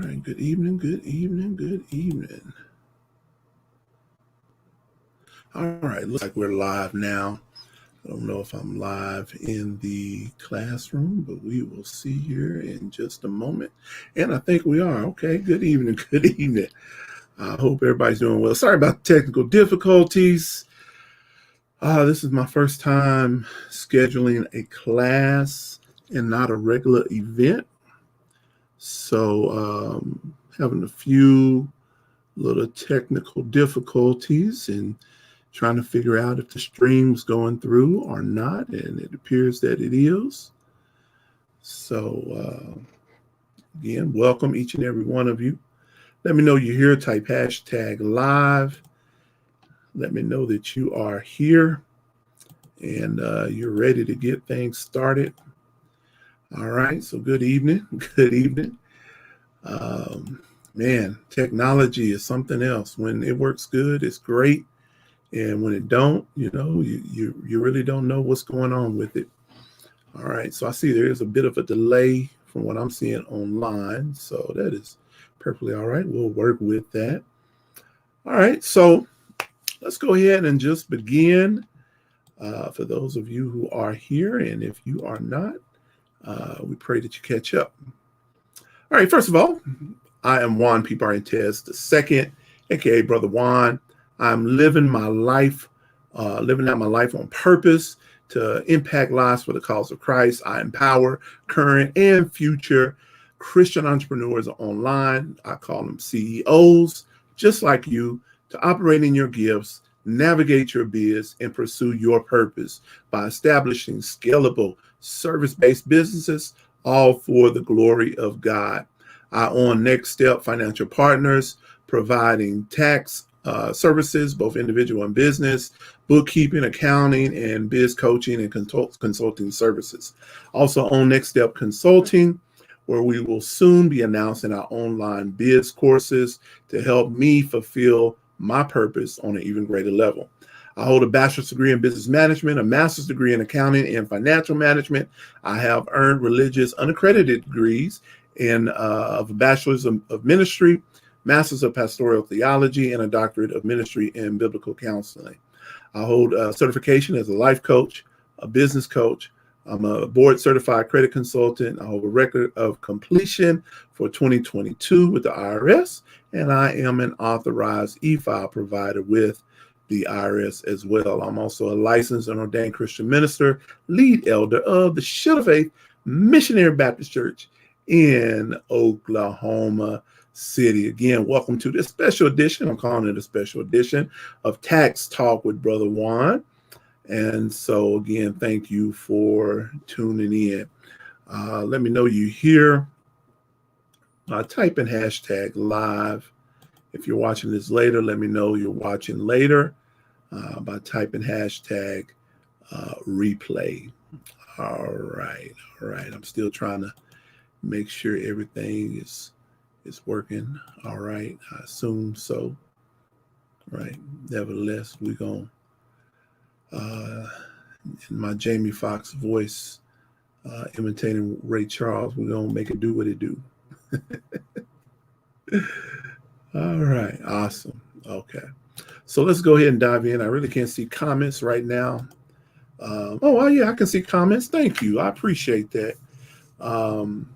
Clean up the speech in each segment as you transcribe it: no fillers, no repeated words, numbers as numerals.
right, good evening, good evening, good evening. All right, looks like we're live now. I don't know if I'm live in the classroom, but we will see here in just a moment. And I think we are. Okay, good evening, good evening. I hope everybody's doing well. Sorry about the technical difficulties. This is my first time scheduling a class and not a regular event. So having a few little technical difficulties and trying to figure out if the stream's going through or not, and it appears that it is. So again, welcome each and every one of you. Let me know you're here. Type hashtag live. Let me know that you are here and you're ready to get things started. All right. So good evening. Good evening. Man, technology is something else. When it works good, it's great. And when it don't, you really don't know what's going on with it. All right. So I see there is a bit of a delay from what I'm seeing online. So that is perfectly all right. We'll work with that. All right. So let's go ahead and just begin. For those of you who are here, and if you are not, we pray that you catch up. All right. First of all, I am Juan P. Barrientos II, aka Brother Juan. I'm living my life, living out my life on purpose to impact lives for the cause of Christ. I empower current and future Christian entrepreneurs online. I call them CEOs, just like you, to operate in your gifts, navigate your biz, and pursue your purpose by establishing scalable service-based businesses, all for the glory of God. I own Next Step Financial Partners, providing tax services, both individual and business, bookkeeping, accounting, and biz coaching and consulting services. Also own Next Step Consulting, where we will soon be announcing our online biz courses to help me fulfill my purpose on an even greater level. I hold a bachelor's degree in business management, a master's degree in accounting and financial management. I have earned religious unaccredited degrees in of a bachelor's of ministry, master's of pastoral theology, and a doctorate of ministry in biblical counseling. I hold a certification as a life coach, a business coach. I'm a board certified credit consultant. I hold a record of completion for 2022 with the IRS, and I am an authorized e-file provider with the IRS as well. I'm also a licensed and ordained Christian minister, lead elder of the Shield of Faith Missionary Baptist Church in Oklahoma City. Again, welcome to this special edition. I'm calling it a special edition of Tax Talk with Brother Juan. And so again, thank you for tuning in. Let me know you here. Type in hashtag live. If you're watching this later, let me know you're watching later by typing hashtag replay. All right. I'm still trying to make sure everything is working all right. I assume so. Right. Nevertheless, we're going in my Jamie Foxx voice, imitating Ray Charles, we're going to make it do what it do. All right. Awesome. Okay. So let's go ahead and dive in. I really can't see comments right now. Oh, yeah, I can see comments. Thank you. I appreciate that.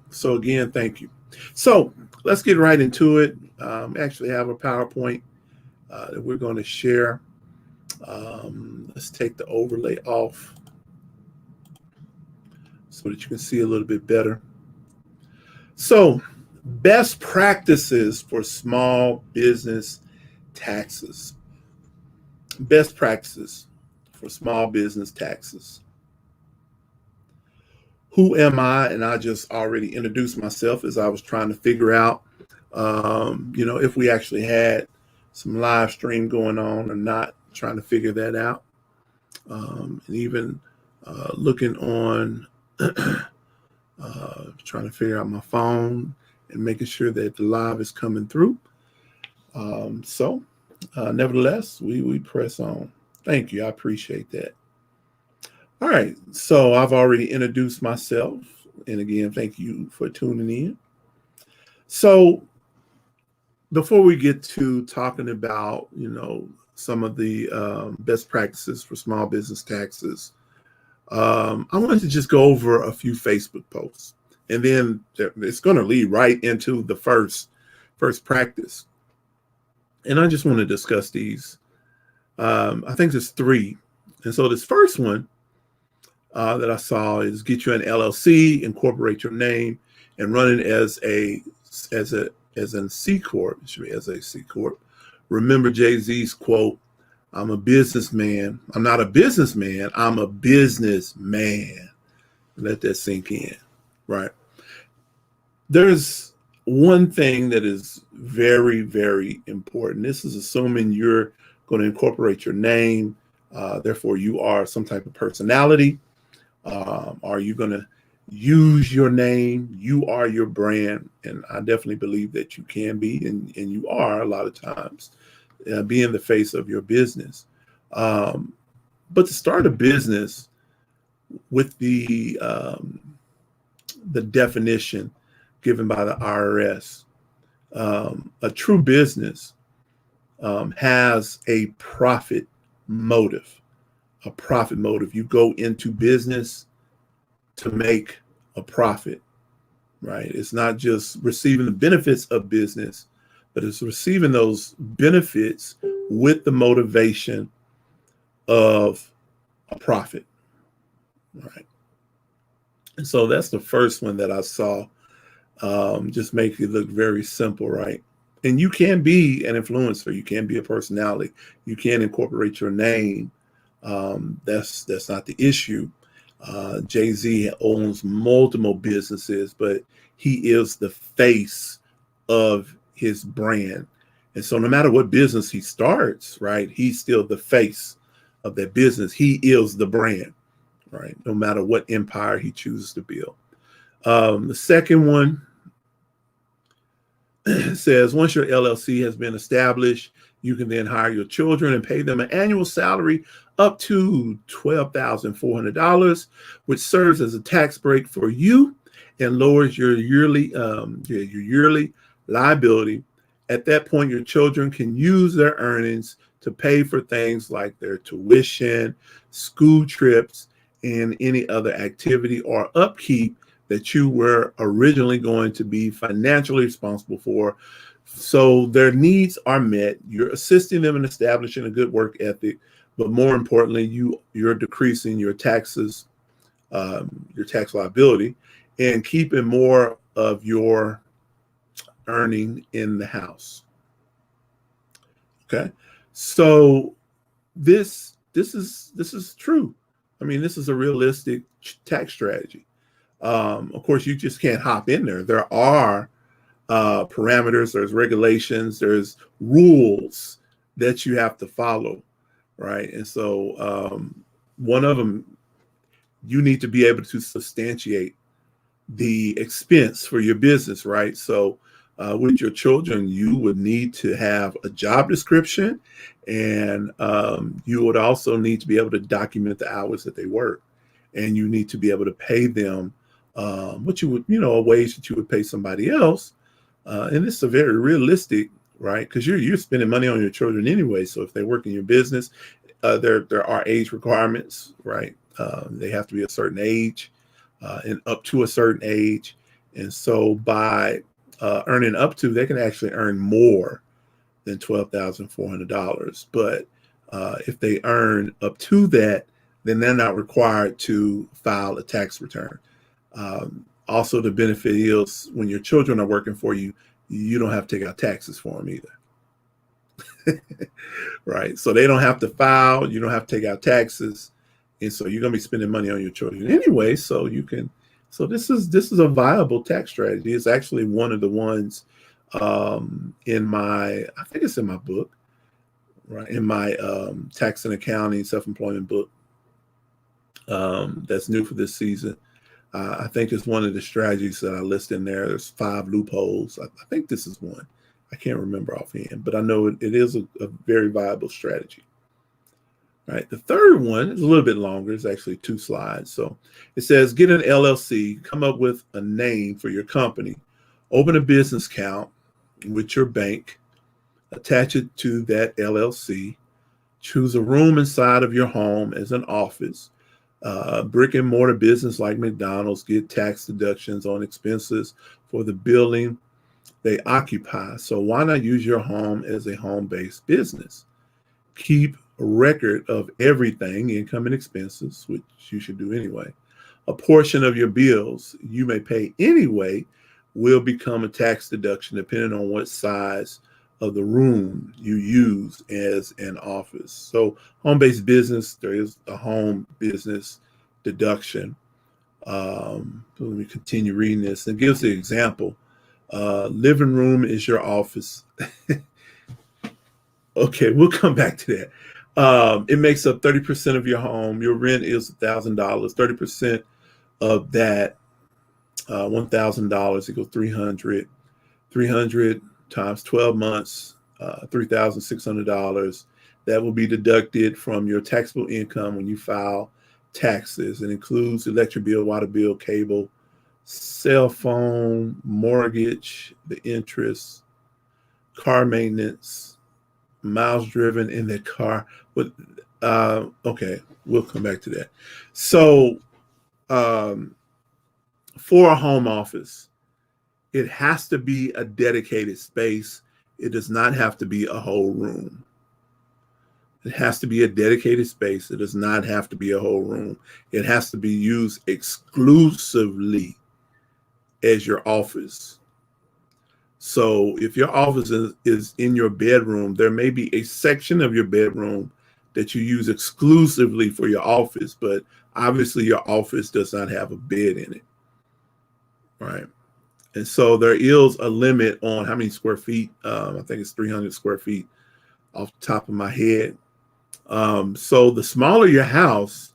So again, thank you. So let's get right into it. Actually have a PowerPoint that we're going to share. Let's take the overlay off so that you can see a little bit better. So, best practices for small business taxes. Best practices for small business taxes. Who am I? And I just already introduced myself as I was trying to figure out, if we actually had some live stream going on or not, trying to figure that out. And even looking on, trying to figure out my phone and making sure that the live is coming through. Nevertheless, we press on. Thank you. I appreciate that. All right. So I've already introduced myself. And again, thank you for tuning in. So before we get to talking about, some of the best practices for small business taxes, I wanted to just go over a few Facebook posts, and then it's going to lead right into the first practice. And I just want to discuss these. I think there's three. And so this first one that I saw is get you an LLC, incorporate your name, and run it as a C corp. It should be as a C corp. Remember Jay-Z's quote, "I'm a businessman. I'm not a businessman. I'm a businessman." Let that sink in, right? There's one thing that is very, very important. This is assuming you're going to incorporate your name. Therefore, you are some type of personality. Are you going to use your name? You are your brand. And I definitely believe that you can be, and you are a lot of times, being the face of your business. But to start a business with the definition given by the IRS, a true business has a profit motive. A profit motive. You go into business to make a profit, right? It's not just receiving the benefits of business, but it's receiving those benefits with the motivation of a profit, right? And so that's the first one that I saw. Just make it look very simple, right? And you can be an influencer. You can be a personality. You can incorporate your name. That's not the issue. Jay-Z owns multiple businesses, but he is the face of his brand. And so no matter what business he starts, right, he's still the face of that business. He is the brand, right? No matter what empire he chooses to build. The second one says, once your LLC has been established, you can then hire your children and pay them an annual salary up to $12,400, which serves as a tax break for you and lowers your yearly liability. At that point, your children can use their earnings to pay for things like their tuition, school trips, and any other activity or upkeep that you were originally going to be financially responsible for. So their needs are met. You're assisting them in establishing a good work ethic, but more importantly, you're decreasing your taxes, your tax liability, and keeping more of your earning in the house. Okay, so this is true. I mean, this is a realistic tax strategy. Of course, you just can't hop in there. There are parameters, there's regulations, there's rules that you have to follow, right? And so one of them, you need to be able to substantiate the expense for your business, right? So with your children, you would need to have a job description, and you would also need to be able to document the hours that they work, and you need to be able to pay them what you would, a wage that you would pay somebody else. And this is a very realistic, right? Because you're spending money on your children anyway. So if they work in your business, there are age requirements, right? They have to be a certain age and up to a certain age. And so by earning up to, they can actually earn more than $12,400. But if they earn up to that, then they're not required to file a tax return. Also, the benefit is when your children are working for you, you don't have to take out taxes for them either. Right? So they don't have to file, you don't have to take out taxes. And so you're going to be spending money on your children anyway. So this is a viable tax strategy. It's actually one of the ones I think it's in my book, right? In my tax and accounting self-employment book that's new for this season. I think it's one of the strategies that I list in there. There's 5 loopholes. I think this is one. I can't remember offhand, but I know it is a very viable strategy. All right. The third one is a little bit longer. It's actually 2 slides. So it says, get an LLC, come up with a name for your company, open a business account with your bank, attach it to that LLC. Choose a room inside of your home as an office. Brick and mortar business like McDonald's get tax deductions on expenses for the building they occupy. So why not use your home as a home-based business? Keep a record of everything, income and expenses, which you should do anyway. A portion of your bills you may pay anyway will become a tax deduction depending on what size of the room you use as an office. So home-based business, there is a home business deduction. Let me continue reading this. It gives the example. Living room is your office. Okay, we'll come back to that. It makes up 30% of your home. Your rent is $1,000. 30% of that, $1,000 equals 300. 300 times 12 months, $3,600. That will be deducted from your taxable income when you file taxes. It includes electric bill, water bill, cable, cell phone, mortgage, the interest, car maintenance, miles driven in the car. But okay, we'll come back to that. So for a home office, it has to be a dedicated space. It does not have to be a whole room. It has to be a dedicated space. It does not have to be a whole room. It has to be used exclusively as your office. So if your office is in your bedroom, there may be a section of your bedroom that you use exclusively for your office, but obviously your office does not have a bed in it, right? And so there is a limit on how many square feet. I think it's 300 square feet off the top of my head. So the smaller your house,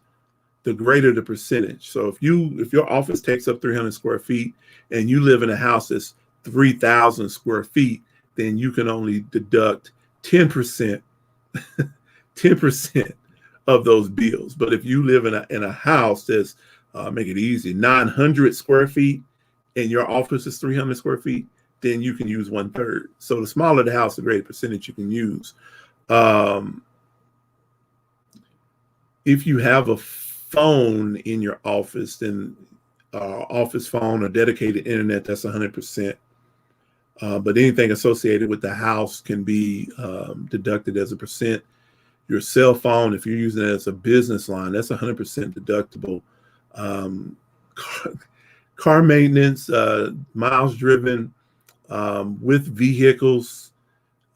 the greater the percentage. So if your office takes up 300 square feet and you live in a house that's 3,000 square feet, then you can only deduct 10%, 10% of those bills. But if you live in a house that's, make it easy, 900 square feet, and your office is 300 square feet, then you can use 1/3. So the smaller the house, the greater percentage you can use. If you have a phone in your office, then office phone or dedicated internet, that's 100%. But anything associated with the house can be deducted as a percent. Your cell phone, if you're using it as a business line, that's 100% deductible. Car maintenance, miles driven with vehicles,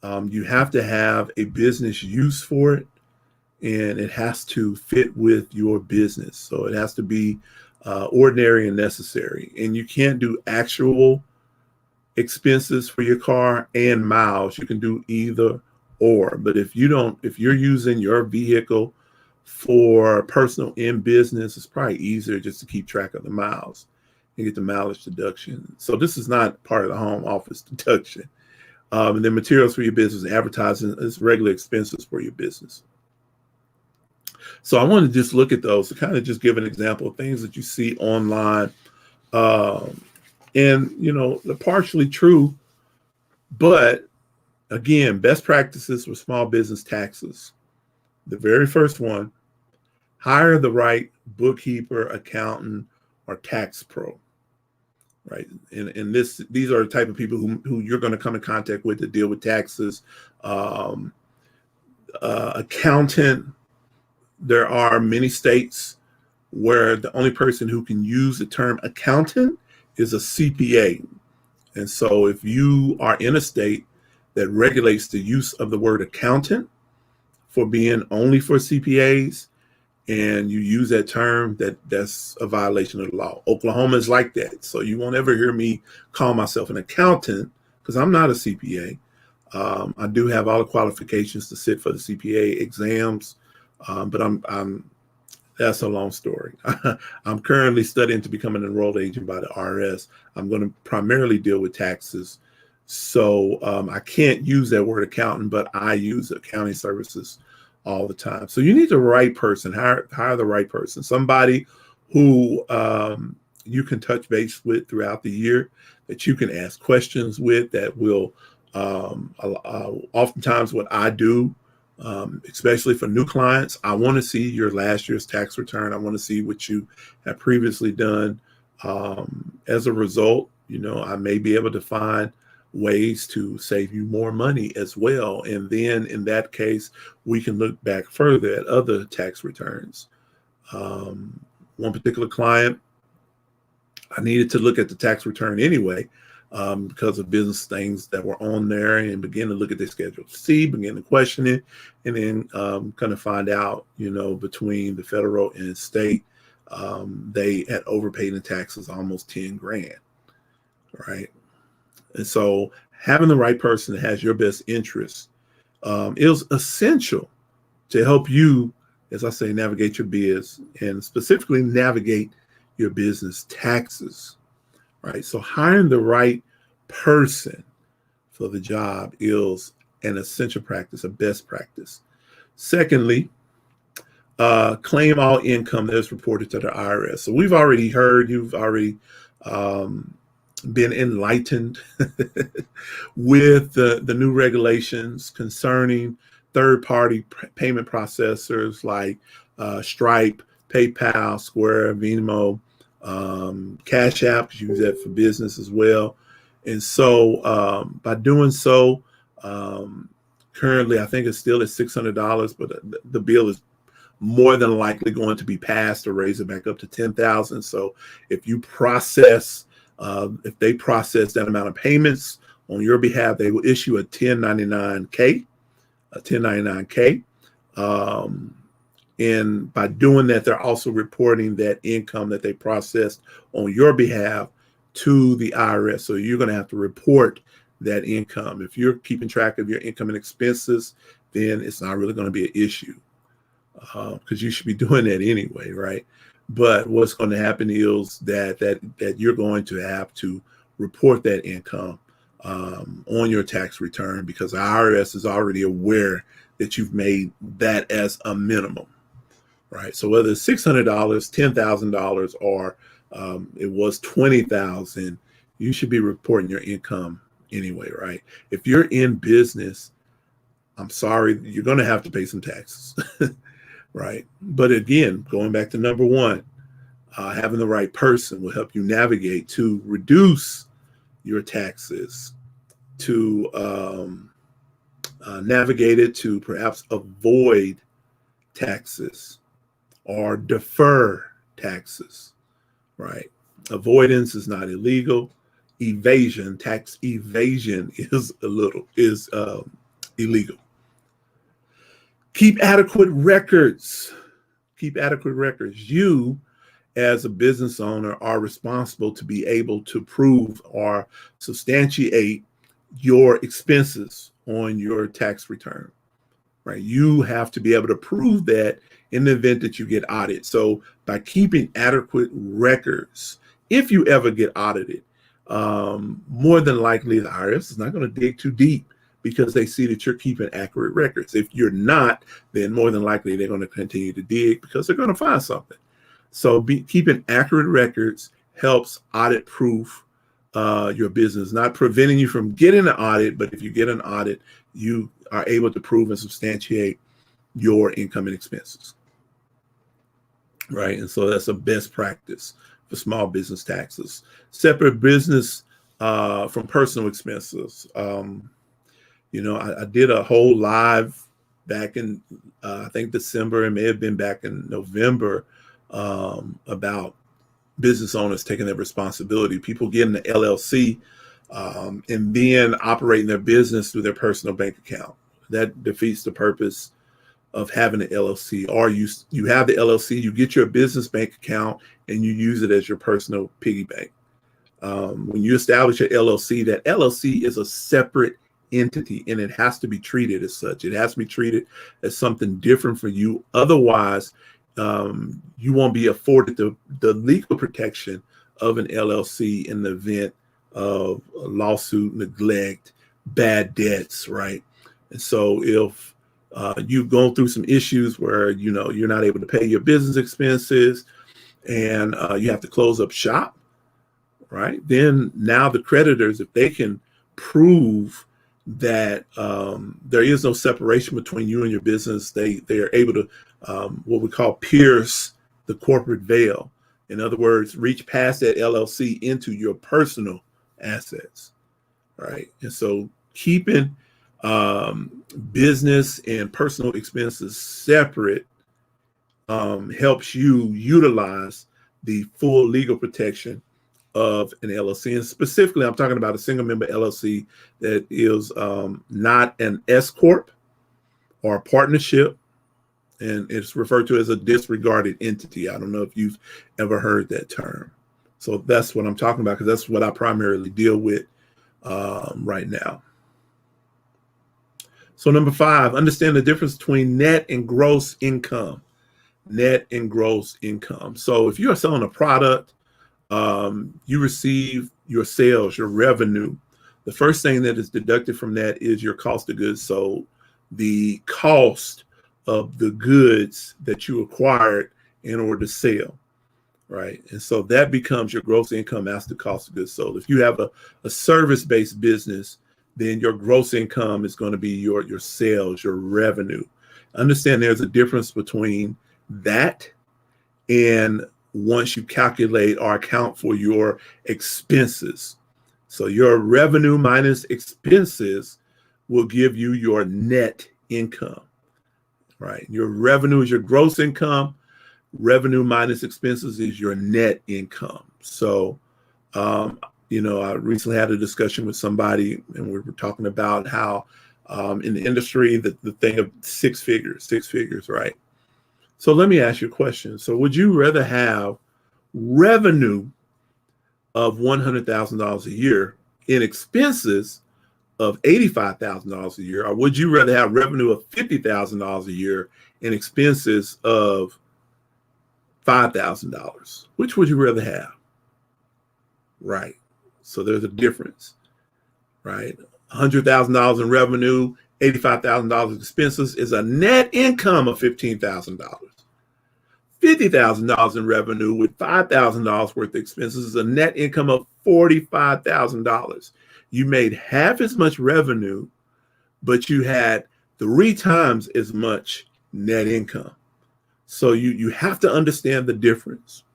you have to have a business use for it, and it has to fit with your business. So it has to be ordinary and necessary. And you can't do actual expenses for your car and miles. You can do either or. But if you're using your vehicle for personal and business, it's probably easier just to keep track of the miles and get the mileage deduction. So this is not part of the home office deduction. And then materials for your business, advertising is regular expenses for your business. So I want to just look at those to kind of just give an example of things that you see online. And, they're partially true, but again, best practices for small business taxes. The very first one, hire the right bookkeeper, accountant, or tax pro, right? And these are the type of people who you're going to come in contact with to deal with taxes. Accountant, there are many states where the only person who can use the term accountant is a CPA. And so if you are in a state that regulates the use of the word accountant for being only for CPAs, and you use that term, that's a violation of the law. Oklahoma is like that. So you won't ever hear me call myself an accountant because I'm not a CPA. I do have all the qualifications to sit for the CPA exams, but that's a long story. I'm currently studying to become an enrolled agent by the IRS. I'm going to primarily deal with taxes. So I can't use that word accountant, but I use accounting services all the time. So you need the right person, hire the right person, somebody who you can touch base with throughout the year, that you can ask questions with, that will Oftentimes what I do, especially for new clients, I want to see your last year's tax return. I want to see what you have previously done. As a result, I may be able to find ways to save you more money as well. And then in that case, we can look back further at other tax returns. One particular client, I needed to look at the tax return anyway, because of business things that were on there, and begin to look at their Schedule C, begin to question it, and then kind of find out, between the federal and state, they had overpaid in taxes almost 10 grand, right? And so having the right person that has your best interest is essential to help you, as I say, navigate your biz, and specifically navigate your business taxes, right? So hiring the right person for the job is an essential practice, a best practice. Secondly, claim all income that is reported to the IRS. So we've already heard, you've already been enlightened with the new regulations concerning third-party payment processors like Stripe, PayPal, Square, Venmo, Cash App, because you use that for business as well. And so by doing so, currently I think it's still at $600, but the bill is more than likely going to be passed or raise it back up to $10,000. So if you process, if they process that amount of payments on your behalf, they will issue a 1099K, and by doing that, they're also reporting that income that they processed on your behalf to the IRS. So you're going to have to report that income. If you're keeping track of your income and expenses, then it's not really going to be an issue, because you should be doing that anyway, right? But what's going to happen is that you're going to have to report that income on your tax return, because the IRS is already aware that you've made that as a minimum, right? So whether it's $600, $10,000, or it was $20,000, you should be reporting your income anyway, right? If you're in business, I'm sorry, you're going to have to pay some taxes, right? But again, going back to number one, having the right person will help you navigate to reduce your taxes, to navigate it, to perhaps avoid taxes or defer taxes, right? Avoidance is not illegal. Evasion, tax evasion, is illegal. Keep adequate records. Keep adequate records. You, as a business owner, are responsible to be able to prove or substantiate your expenses on your tax return, right? You have to be able to prove that in the event that you get audited. So by keeping adequate records, if you ever get audited, more than likely the IRS is not going to dig too deep, because they see that you're keeping accurate records. If you're not, then more than likely they're going to continue to dig, because they're going to find something. So keeping accurate records helps audit proof your business, not preventing you from getting an audit, but if you get an audit, you are able to prove and substantiate your income and expenses, right? And so that's a best practice for small business taxes. Separate business from personal expenses. I did a whole live back in, I think December, it may have been back in November, about business owners taking their responsibility, people getting the LLC, and then operating their business through their personal bank account. That defeats the purpose of having an LLC. Or you have the LLC, you get your business bank account, and you use it as your personal piggy bank. When you establish your LLC, that LLC is a separate entity, and it has to be treated as such. It has to be treated as something different for you. Otherwise, you won't be afforded the legal protection of an LLC in the event of a lawsuit, neglect, bad debts, right? And so if you've gone through some issues where you're not able to pay your business expenses, and you have to close up shop, right? Then now the creditors, if they can prove that there is no separation between you and your business. They are able to what we call pierce the corporate veil. In other words, reach past that LLC into your personal assets, right? And so keeping business and personal expenses separate helps you utilize the full legal protection of an LLC. And specifically, I'm talking about a single member LLC that is not an S Corp or a partnership, and it's referred to as a disregarded entity. I don't know if you've ever heard that term. So that's what I'm talking about, because that's what I primarily deal with right now. So number 5, understand the difference between net and gross income. Net and gross income. So if you are selling a product, you receive your sales, your revenue. The first thing that is deducted from that is your cost of goods sold, the cost of the goods that you acquired in order to sell, right? And so that becomes your gross income as the cost of goods sold. If you have a service-based business, then your gross income is going to be your sales, your revenue. Understand there's a difference between that and once you calculate or account for your expenses. So your revenue minus expenses will give you your net income, right? Your revenue is your gross income. Revenue minus expenses is your net income. So, I recently had a discussion with somebody, and we were talking about how in the industry, the thing of six figures, right? So let me ask you a question. So would you rather have revenue of $100,000 a year in expenses of $85,000 a year, or would you rather have revenue of $50,000 a year in expenses of $5,000? Which would you rather have? Right. So there's a difference, right? $100,000 in revenue, $85,000 in expenses is a net income of $15,000. $50,000 in revenue with $5,000 worth of expenses is a net income of $45,000. You made half as much revenue, but you had 3 times as much net income. So you have to understand the difference,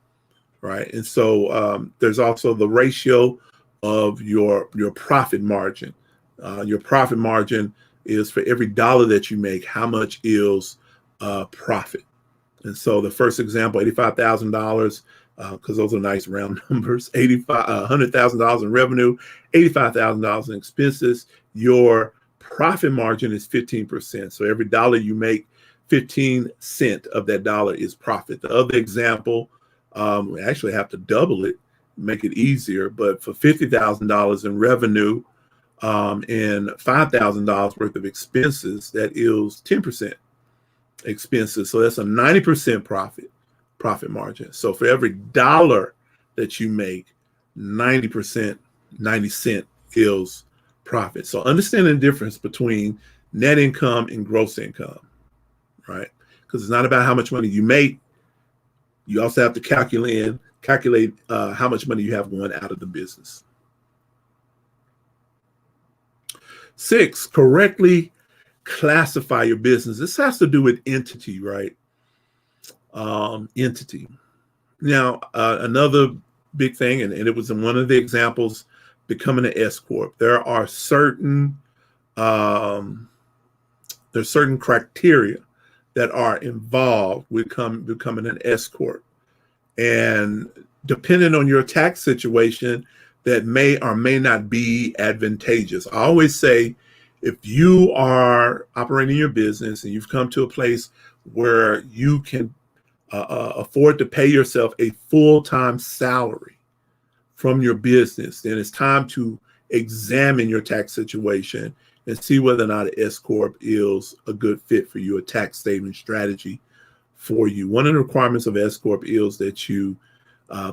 right? And so there's also the ratio of your profit margin. Your profit margin is for every dollar that you make, how much is profit. And so the first example, $85,000, because those are nice round numbers, $100,000 in revenue, $85,000 in expenses, your profit margin is 15%. So every dollar you make, 15 cents of that dollar is profit. The other example, we actually have to double it, make it easier, but for $50,000 in revenue and $5,000 worth of expenses, that is 10% expenses. So that's a 90% profit margin. So for every dollar that you make, 90 cent is profit. So understanding the difference between net income and gross income, right? Because it's not about how much money you make. You also have to calculate how much money you have going out of the business. 6, correctly classify your business. This has to do with entity, right? Entity. Now, another big thing, and it was in one of the examples, becoming an S Corp. There are certain criteria that are involved with becoming an S Corp. And depending on your tax situation, that may or may not be advantageous. I always say, if you are operating your business and you've come to a place where you can afford to pay yourself a full-time salary from your business, then it's time to examine your tax situation and see whether or not an S Corp is a good fit for you, a tax saving strategy for you. One of the requirements of S Corp is that you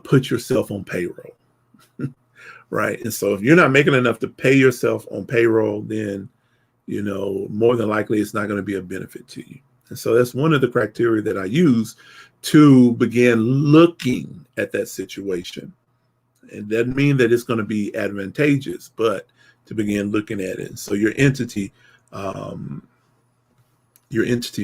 put yourself on payroll, right? And so if you're not making enough to pay yourself on payroll, then, more than likely it's not going to be a benefit to you. And so that's one of the criteria that I use to begin looking at that situation. It doesn't mean that it's going to be advantageous, but to begin looking at it. So your entity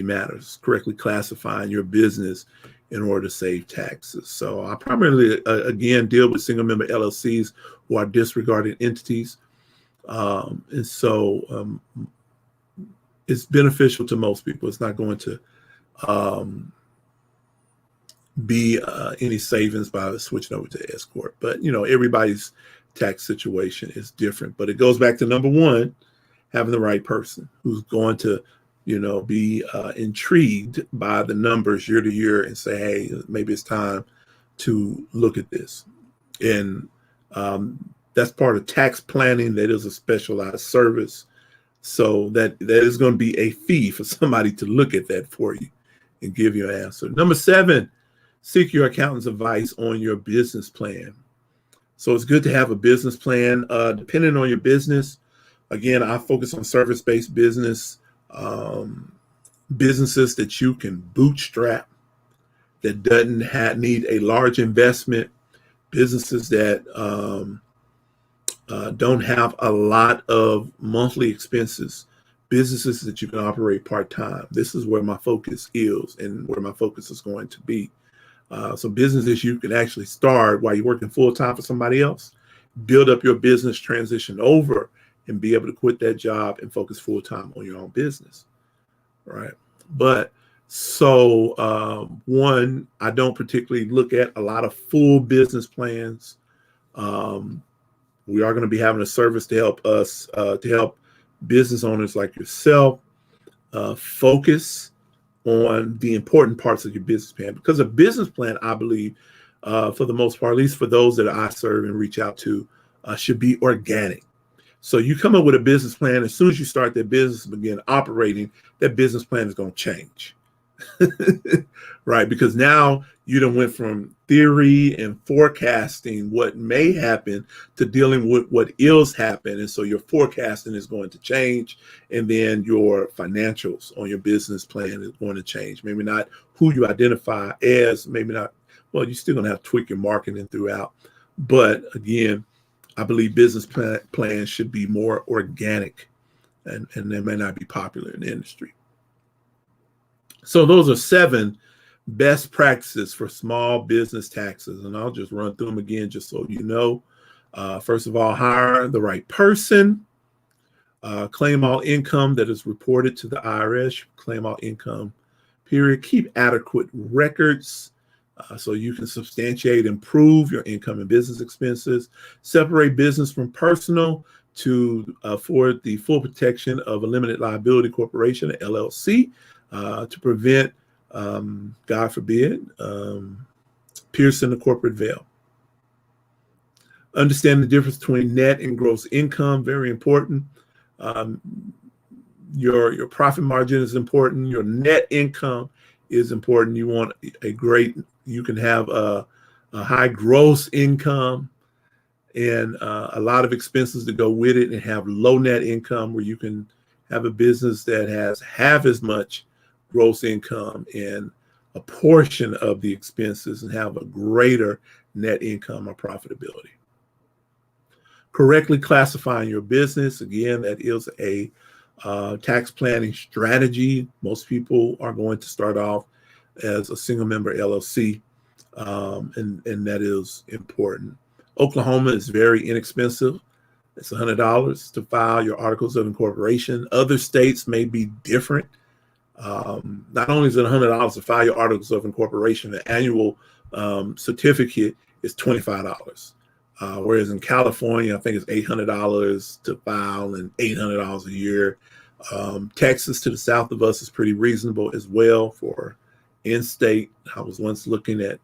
matters, correctly classifying your business in order to save taxes. So I primarily, again, deal with single member LLCs who are disregarded entities. And so it's beneficial to most people. It's not going to be any savings by switching over to S Corp. But, everybody's tax situation is different. But it goes back to number one, having the right person who's going to be intrigued by the numbers year to year and say, hey, maybe it's time to look at this. And that's part of tax planning. That is a specialized service. So that is going to be a fee for somebody to look at that for you and give you an answer. Number 7, seek your accountant's advice on your business plan. So it's good to have a business plan. Depending on your business, again, I focus on service-based businesses that you can bootstrap, that doesn't need a large investment, businesses that don't have a lot of monthly expenses, businesses that you can operate part-time. This is where my focus is and where my focus is going to be. So businesses you can actually start while you're working full-time for somebody else, build up your business, transition over, and be able to quit that job and focus full-time on your own business, right? But so one, I don't particularly look at a lot of full business plans. We are going to be having a service to help us, to help business owners like yourself focus on the important parts of your business plan. Because a business plan, I believe, for the most part, at least for those that I serve and reach out to, should be organic. So you come up with a business plan. As soon as you start that business and begin operating, that business plan is going to change, right? Because now you done went from theory and forecasting what may happen to dealing with what is happening. And so your forecasting is going to change. And then your financials on your business plan is going to change. Maybe not who you identify as, maybe not, well, you're still going to have to tweak your marketing throughout. But again, I believe business plans should be more organic, and they may not be popular in the industry. So those are 7 best practices for small business taxes. And I'll just run through them again, just so you know. First of all, hire the right person. Claim all income that is reported to the IRS. Claim all income, period. Keep adequate records. So you can substantiate and prove your income and business expenses. Separate business from personal to afford the full protection of a limited liability corporation, LLC, to prevent, God forbid, piercing the corporate veil. Understand the difference between net and gross income, very important. Your profit margin is important. Your net income is important. You want you can have a high gross income and a lot of expenses to go with it, and have low net income, where you can have a business that has half as much gross income and a portion of the expenses and have a greater net income or profitability. Correctly classifying your business. Again, that is a tax planning strategy. Most people are going to start off as a single member LLC, and that is important. Oklahoma is very inexpensive. It's $100 to file your articles of incorporation. Other states may be different. Not only is it $100 to file your articles of incorporation, the annual certificate is $25. Whereas in California, I think it's $800 to file and $800 a year. Texas, to the south of us, is pretty reasonable as well for in-state. I was once looking at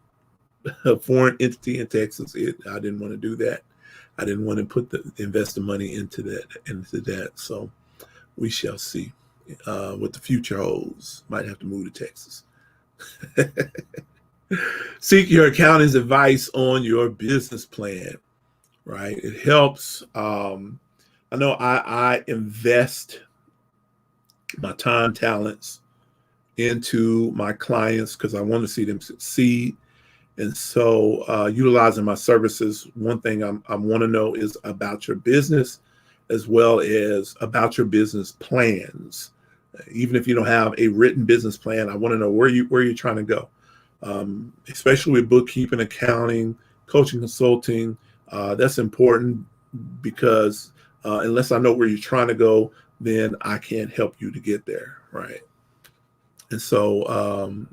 a foreign entity in Texas. I didn't want to do that. I didn't want to invest the money into that. So we shall see what the future holds. Might have to move to Texas. Seek your accountant's advice on your business plan, right? It helps. I know I invest my time, talents into my clients because I want to see them succeed. And so utilizing my services, one thing I want to know is about your business. as well as about your business plans. Even if you don't have a written business plan, I want to know where you're trying to go, especially with bookkeeping, accounting, coaching, consulting. That's important because unless I know where you're trying to go, then I can't help you to get there, right? And so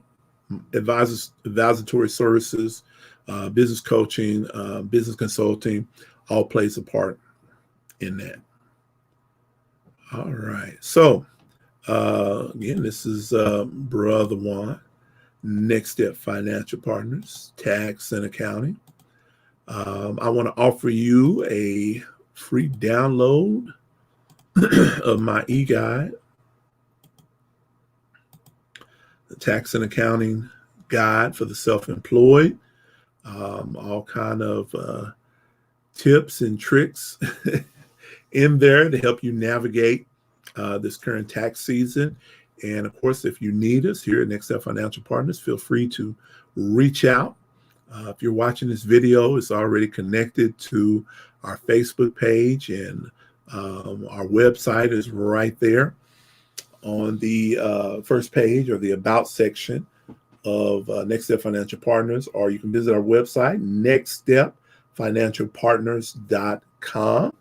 advisory services, business coaching, business consulting, all plays a part in that. All right. So again, this is Brother Juan, Next Step Financial Partners, Tax and Accounting. I want to offer you a free download of my e-guide, the Tax and Accounting Guide for the Self-Employed. All kind of tips and tricks in there to help you navigate this current tax season. And of course, if you need us here at Next Step Financial Partners, feel free to reach out. If you're watching this video, it's already connected to our Facebook page, and our website is right there on the first page or the About section of Next Step Financial Partners, or you can visit our website, nextstepfinancialpartners.com,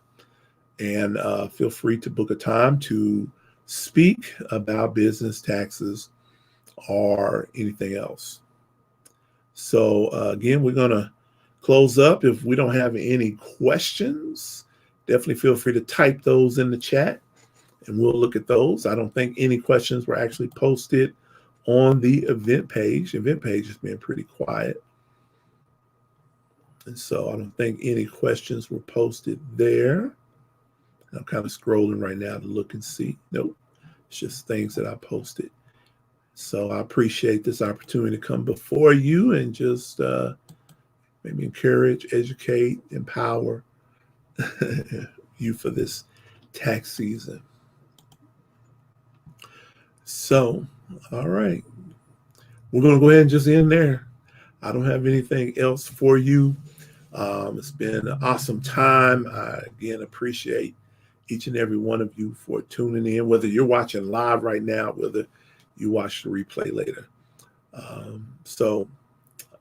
and feel free to book a time to speak about business, taxes, or anything else. So again, we're going to close up. If we don't have any questions, definitely feel free to type those in the chat and we'll look at those. I don't think any questions were actually posted on the event page. Event page has been pretty quiet. And so I don't think any questions were posted there. I'm kind of scrolling right now to look and see. Nope, it's just things that I posted. So I appreciate this opportunity to come before you and just maybe encourage, educate, empower you for this tax season. So, all right. We're going to go ahead and just end there. I don't have anything else for you. It's been an awesome time. I, again, appreciate each and every one of you for tuning in, whether you're watching live right now, whether you watch the replay later. So,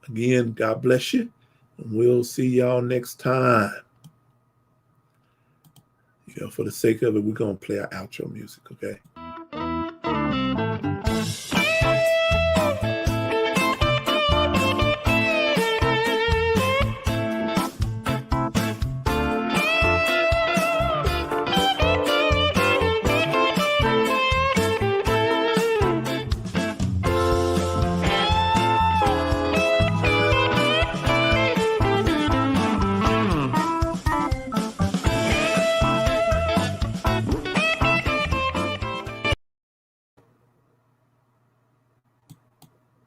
again, God bless you. And we'll see y'all next time. You know, for the sake of it, we're going to play our outro music, okay?